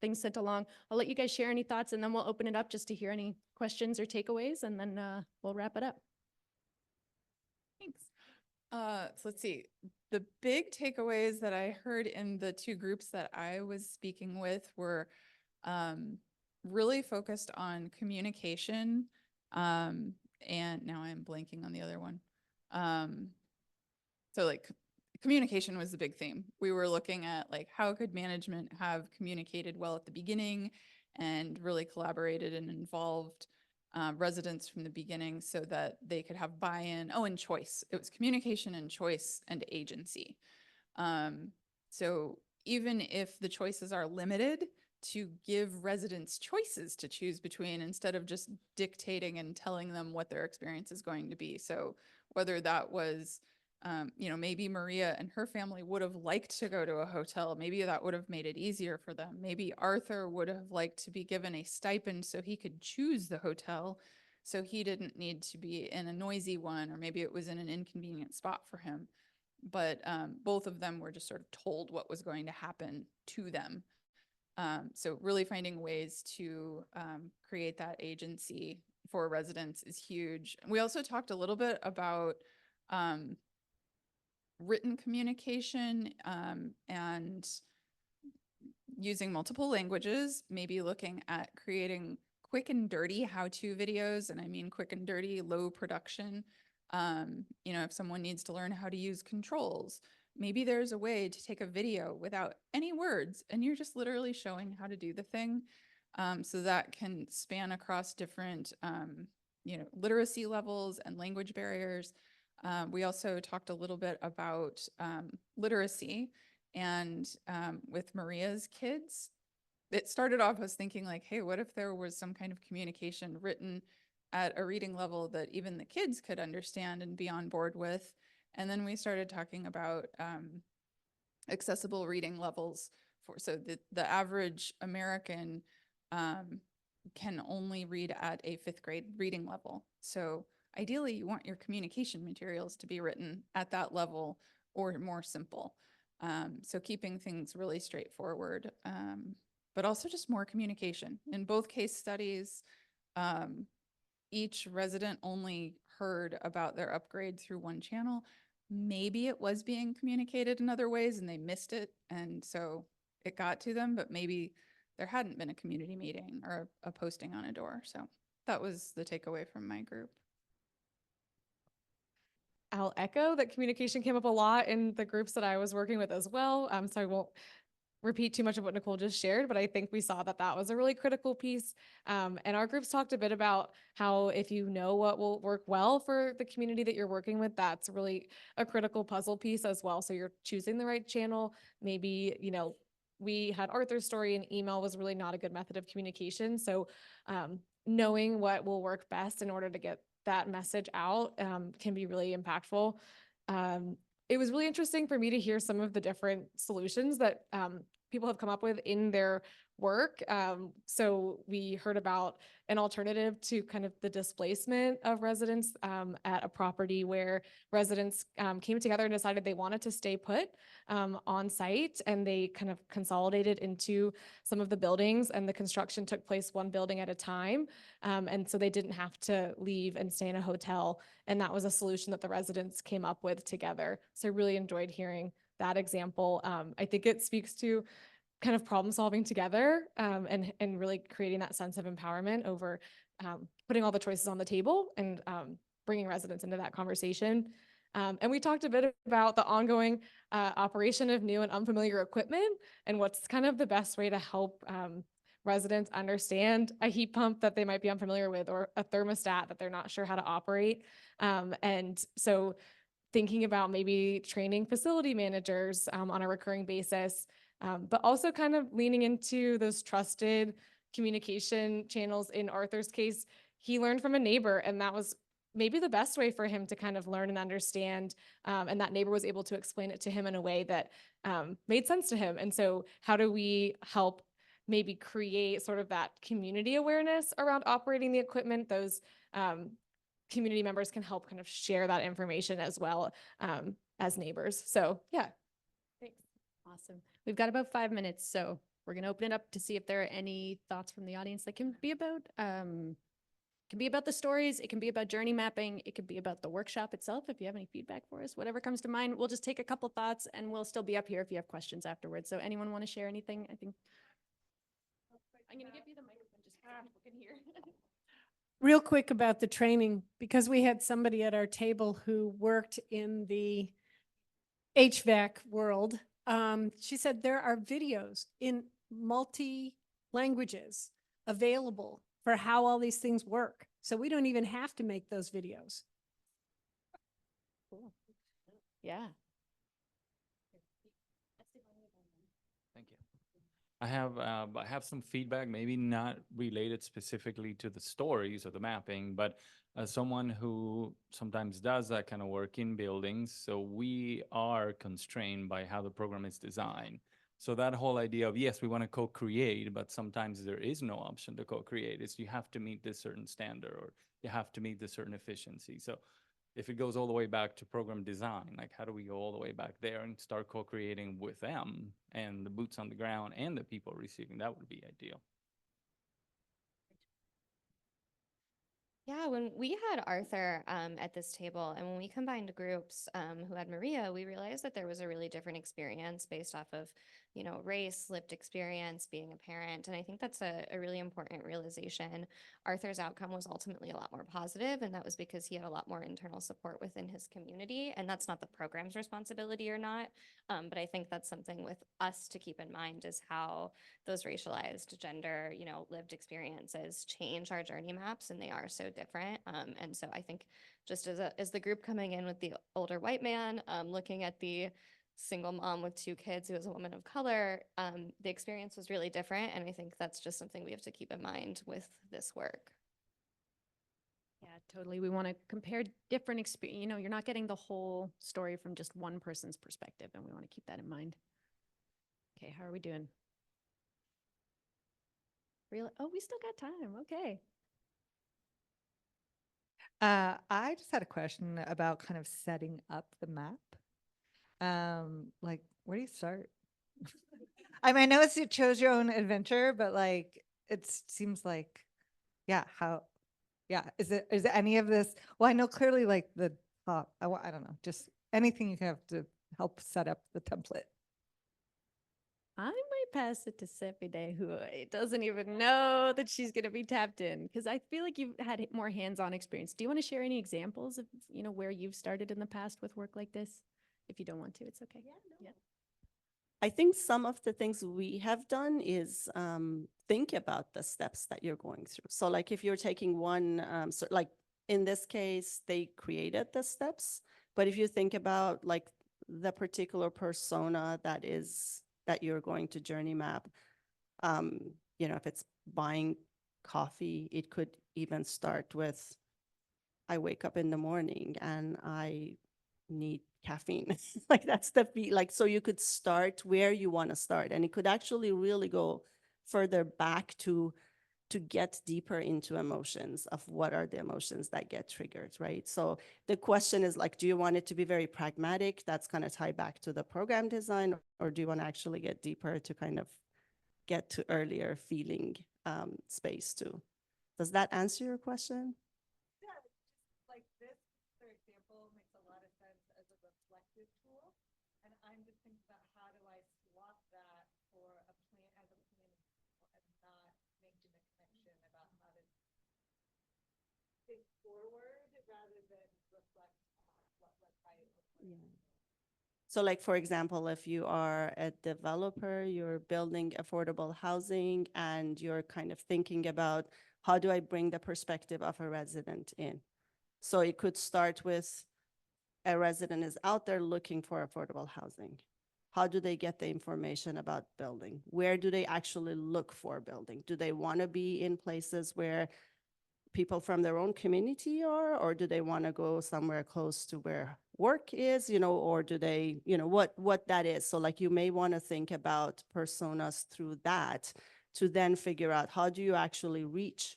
Speaker 4: things sent along. I'll let you guys share any thoughts, and then we'll open it up just to hear any questions or takeaways, and then we'll wrap it up.
Speaker 2: Thanks. So let's see. The big takeaways that I heard in the two groups that I was speaking with were really focused on communication. And now I'm blanking on the other one. So like communication was the big theme. We were looking at like how could management have communicated well at the beginning and really collaborated and involved residents from the beginning so that they could have buy-in. Oh, and choice. It was communication and choice and agency. So even if the choices are limited, to give residents choices to choose between instead of just dictating and telling them what their experience is going to be. So whether that was, maybe Maria and her family would have liked to go to a hotel. Maybe that would have made it easier for them. Maybe Arthur would have liked to be given a stipend so he could choose the hotel, so he didn't need to be in a noisy one, or maybe it was in an inconvenient spot for him. But both of them were just sort of told what was going to happen to them. So really finding ways to create that agency for residents is huge. We also talked a little bit about written communication and using multiple languages, maybe looking at creating quick and dirty how-to videos. And I mean quick and dirty, low production. If someone needs to learn how to use controls, maybe there's a way to take a video without any words and you're just literally showing how to do the thing. So that can span across different, literacy levels and language barriers. We also talked a little bit about literacy, and with Maria's kids, it started off as thinking like, hey, what if there was some kind of communication written at a reading level that even the kids could understand and be on board with? And then we started talking about accessible reading levels so the average American can only read at a 5th grade reading level. So ideally you want your communication materials to be written at that level or more simple. So keeping things really straightforward, but also just more communication. In both case studies, each resident only heard about their upgrade through one channel. Maybe it was being communicated in other ways and they missed it, and so it got to them, but maybe there hadn't been a community meeting or a posting on a door. So that was the takeaway from my group.
Speaker 3: I'll echo that communication came up a lot in the groups that I was working with as well. So I won't repeat too much of what Nicole just shared, but I think we saw that that was a really critical piece. And our groups talked a bit about how if you know what will work well for the community that you're working with, that's really a critical puzzle piece as well. So you're choosing the right channel. Maybe, you know, we had Arthur's story and email was really not a good method of communication. So knowing what will work best in order to get that message out can be really impactful. It was really interesting for me to hear some of the different solutions that people have come up with in their work. So we heard about an alternative to kind of the displacement of residents at a property where residents came together and decided they wanted to stay put on site, and they kind of consolidated into some of the buildings, and the construction took place one building at a time. And so they didn't have to leave and stay in a hotel. And that was a solution that the residents came up with together. So I really enjoyed hearing that example. I think it speaks to kind of problem solving together and really creating that sense of empowerment over putting all the choices on the table and bringing residents into that conversation. And we talked a bit about the ongoing operation of new and unfamiliar equipment and what's kind of the best way to help residents understand a heat pump that they might be unfamiliar with, or a thermostat that they're not sure how to operate. And so thinking about maybe training facility managers on a recurring basis, but also kind of leaning into those trusted communication channels. In Arthur's case, he learned from a neighbor, and that was maybe the best way for him to kind of learn and understand. And that neighbor was able to explain it to him in a way that made sense to him. And so how do we help maybe create sort of that community awareness around operating the equipment? Those community members can help kind of share that information as well as neighbors. So yeah, thanks.
Speaker 4: Awesome. We've got about 5 minutes, so we're going to open it up to see if there are any thoughts from the audience that can be about the stories. It can be about journey mapping. It could be about the workshop itself. If you have any feedback for us, whatever comes to mind, we'll just take a couple thoughts, and we'll still be up here if you have questions afterwards. So anyone want to share anything? I think I'm going to give you the microphone just so people can hear.
Speaker 8: Real quick about the training, because we had somebody at our table who worked in the HVAC world. She said there are videos in multi languages available for how all these things work. So we don't even have to make those videos.
Speaker 4: Cool. Yeah.
Speaker 9: Thank you. I have some feedback, maybe not related specifically to the stories or the mapping, but as someone who sometimes does that kind of work in buildings, so we are constrained by how the program is designed. So that whole idea of, yes, we want to co-create, but sometimes there is no option to co-create. It's you have to meet this certain standard, or you have to meet this certain efficiency. So if it goes all the way back to program design, like how do we go all the way back there and start co-creating with them and the boots on the ground and the people receiving? That would be ideal.
Speaker 10: Yeah, when we had Arthur at this table, and when we combined groups who had Maria, we realized that there was a really different experience based off of, you know, race, lived experience, being a parent. And I think that's a really important realization. Arthur's outcome was ultimately a lot more positive, and that was because he had a lot more internal support within his community. And that's not the program's responsibility or not. But I think that's something with us to keep in mind, is how those racialized, gender, you know, lived experiences change our journey maps, and they are so different. And so I think just as the group coming in with the older white man, looking at the single mom with 2 kids who is a woman of color, the experience was really different. And I think that's just something we have to keep in mind with this work.
Speaker 4: Yeah, totally. We want to compare different experience. You know, you're not getting the whole story from just one person's perspective, and we want to keep that in mind. Okay, how are we doing? Really? Oh, we still got time. Okay.
Speaker 11: I just had a question about kind of setting up the map. Like, where do you start? I mean, I know it's you chose your own adventure, but like, it seems like, yeah, is it any of this? Well, I know clearly like the top, I don't know, just anything you can have to help set up the template.
Speaker 4: I might pass it to Sepide, who doesn't even know that she's going to be tapped in, because I feel like you've had more hands-on experience. Do you want to share any examples of, you know, where you've started in the past with work like this? If you don't want to, it's okay. Yeah, no. Yeah.
Speaker 12: I think some of the things we have done is think about the steps that you're going through. So like if you're taking one, so like in this case, they created the steps, but if you think about like the particular persona that you're going to journey map, if it's buying coffee, it could even start with, I wake up in the morning and I need caffeine. Like that's the beat. Like, so you could start where you want to start, and it could actually really go further back to get deeper into emotions of what are the emotions that get triggered, right? So the question is like, do you want it to be very pragmatic? That's going to tie back to the program design, or do you want to actually get deeper to kind of get to earlier feeling space too? Does that answer your question?
Speaker 11: Yeah, just like this, for example, makes a lot of sense as a reflective tool. And I'm just thinking about how do I swap that for a plan as a planning tool and not making the connection about how to think forward rather than reflect on what I look like.
Speaker 12: Yeah. So like, for example, if you are a developer, you're building affordable housing and you're kind of thinking about how do I bring the perspective of a resident in? So it could start with a resident is out there looking for affordable housing. How do they get the information about building? Where do they actually look for building? Do they want to be in places where people from their own community are, or do they want to go somewhere close to where work is, or do they, what that is. So like you may want to think about personas through that to then figure out how do you actually reach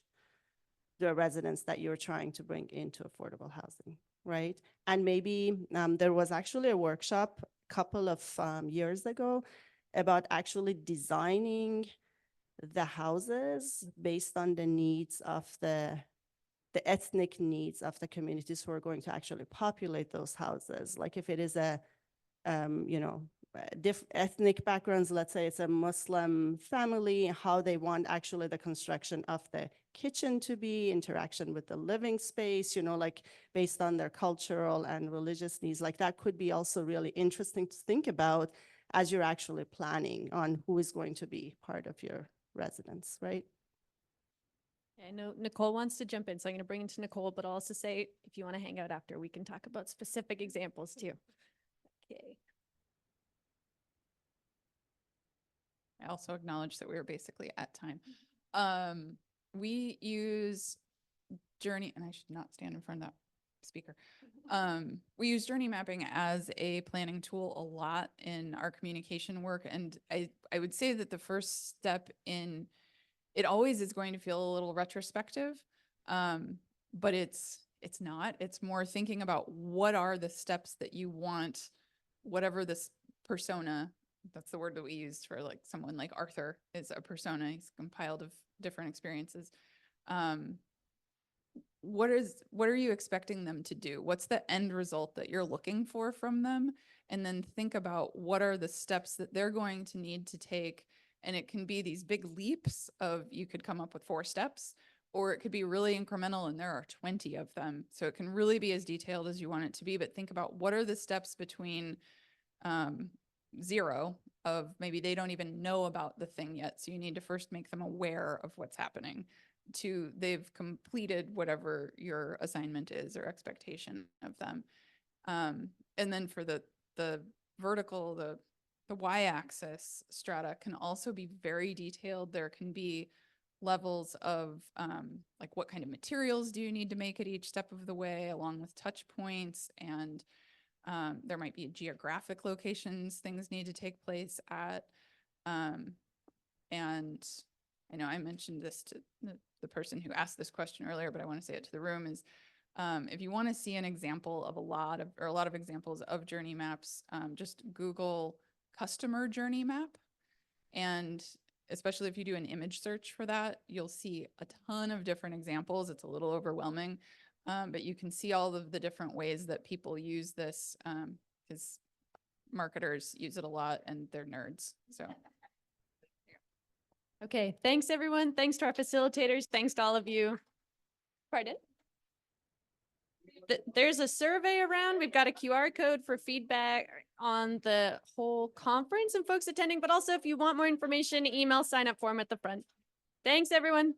Speaker 12: the residents that you're trying to bring into affordable housing, right? And maybe there was actually a workshop a couple of years ago about actually designing the houses based on the needs of the ethnic needs of the communities who are going to actually populate those houses. Like if it is ethnic backgrounds, let's say it's a Muslim family, how they want actually the construction of the kitchen to be, interaction with the living space, like based on their cultural and religious needs. Like that could be also really interesting to think about as you're actually planning on who is going to be part of your residence, right?
Speaker 4: I know Nicole wants to jump in, so I'm going to bring it to Nicole, but I'll also say, if you want to hang out after, we can talk about specific examples too. Okay.
Speaker 2: I also acknowledge that we were basically at time. We use Journey, and I should not stand in front of that speaker. We use journey mapping as a planning tool a lot in our communication work. And I would say that the first step in it always is going to feel a little retrospective, but it's not. It's more thinking about what are the steps that you want, whatever this persona, that's the word that we use for like someone like Arthur is a persona. He's compiled of different experiences. What are you expecting them to do? What's the end result that you're looking for from them? And then think about what are the steps that they're going to need to take. And it can be these big leaps of you could come up with 4 steps, or it could be really incremental and there are 20 of them. So it can really be as detailed as you want it to be, but think about what are the steps between 0 of maybe they don't even know about the thing yet. So you need to first make them aware of what's happening, to they've completed whatever your assignment is or expectation of them. And then for the vertical, the y-axis strata can also be very detailed. There can be levels of like what kind of materials do you need to make at each step of the way, along with touch points, and there might be geographic locations things need to take place at. And I know I mentioned this to the person who asked this question earlier, but I want to say it to the room is, if you want to see an example of a lot of examples of journey maps, just Google customer journey map. And especially if you do an image search for that, you'll see a ton of different examples. It's a little overwhelming, but you can see all of the different ways that people use this, because marketers use it a lot and they're nerds. So.
Speaker 4: Okay, thanks everyone. Thanks to our facilitators. Thanks to all of you. Pardon? there's a survey around. We've got a QR code for feedback on the whole conference and folks attending, but also if you want more information, email sign up form at the front. Thanks, everyone.